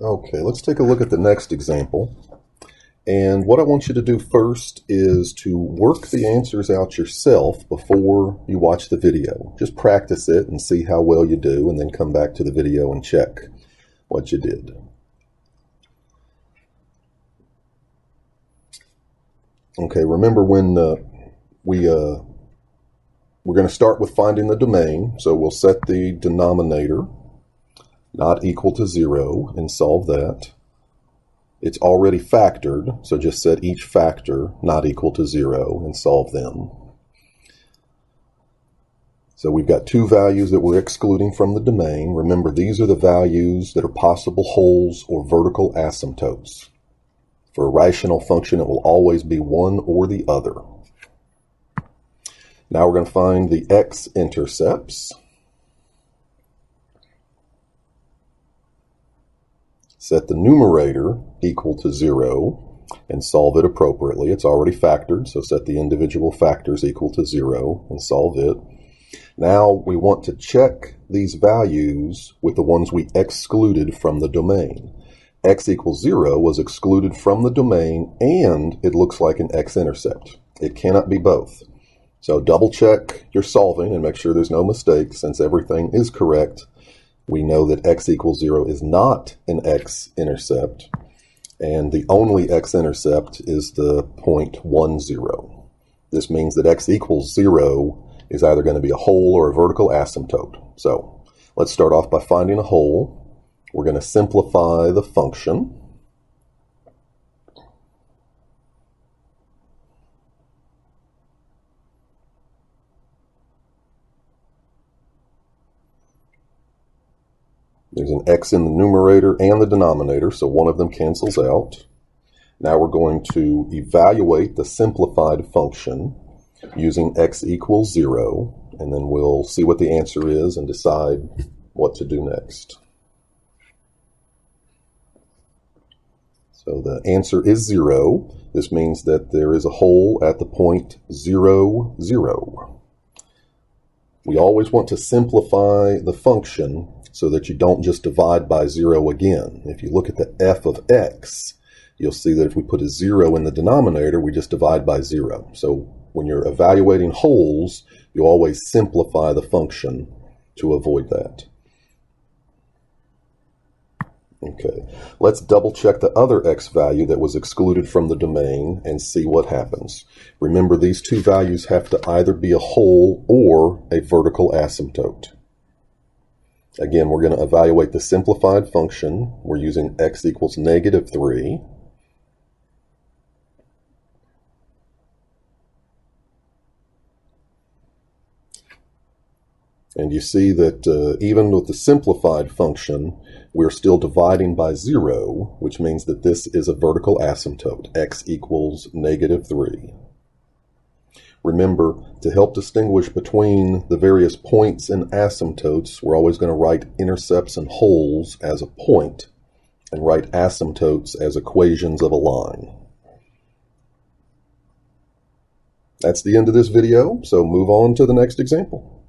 Okay, let's take a look at the next example. And what I want you to do first is to work the answers out yourself before you watch the video. Just practice it and see how well you do, and then come back to the video and check what you did. Okay, remember when we're going to start with finding the domain, so we'll set the denominator not equal to 0 and solve that. It's already factored, so just set each factor not equal to 0 and solve them. So we've got two values that we're excluding from the domain. Remember, these are the values that are possible wholes or vertical asymptotes. For a rational function, it will always be one or the other. Now we're going to find the x-intercepts. Set the numerator equal to 0 and solve it appropriately. It's already factored, so set the individual factors equal to 0 and solve it. Now we want to check these values with the ones we excluded from the domain. X equals 0 was excluded from the domain, and it looks like an x-intercept. It cannot be both. So double check your solving and make sure there's no mistake. Since everything is correct, we know that x equals 0 is not an x-intercept, and the only x-intercept is the point 1, 0. This means that x equals 0 is either going to be a whole or a vertical asymptote. So let's start off by finding a whole. We're going to simplify the function. There's an x in the numerator and the denominator, so one of them cancels out. Now we're going to evaluate the simplified function using x equals 0, and then we'll see what the answer is and decide what to do next. So the answer is 0. This means that there is a whole at the point 0, 0. We always want to simplify the function so that you don't just divide by 0 again. If you look at the f of x, you'll see that if we put a 0 in the denominator, we just divide by 0. So when you're evaluating wholes, you always simplify the function to avoid that. Okay, let's double check the other x value that was excluded from the domain and see what happens. Remember, these two values have to either be a whole or a vertical asymptote. Again, we're going to evaluate the simplified function. We're using x equals -3. And you see that even with the simplified function, we're still dividing by 0, which means that this is a vertical asymptote. X equals -3. Remember, to help distinguish between the various points and asymptotes, we're always going to write intercepts and wholes as a point and write asymptotes as equations of a line. That's the end of this video, so move on to the next example.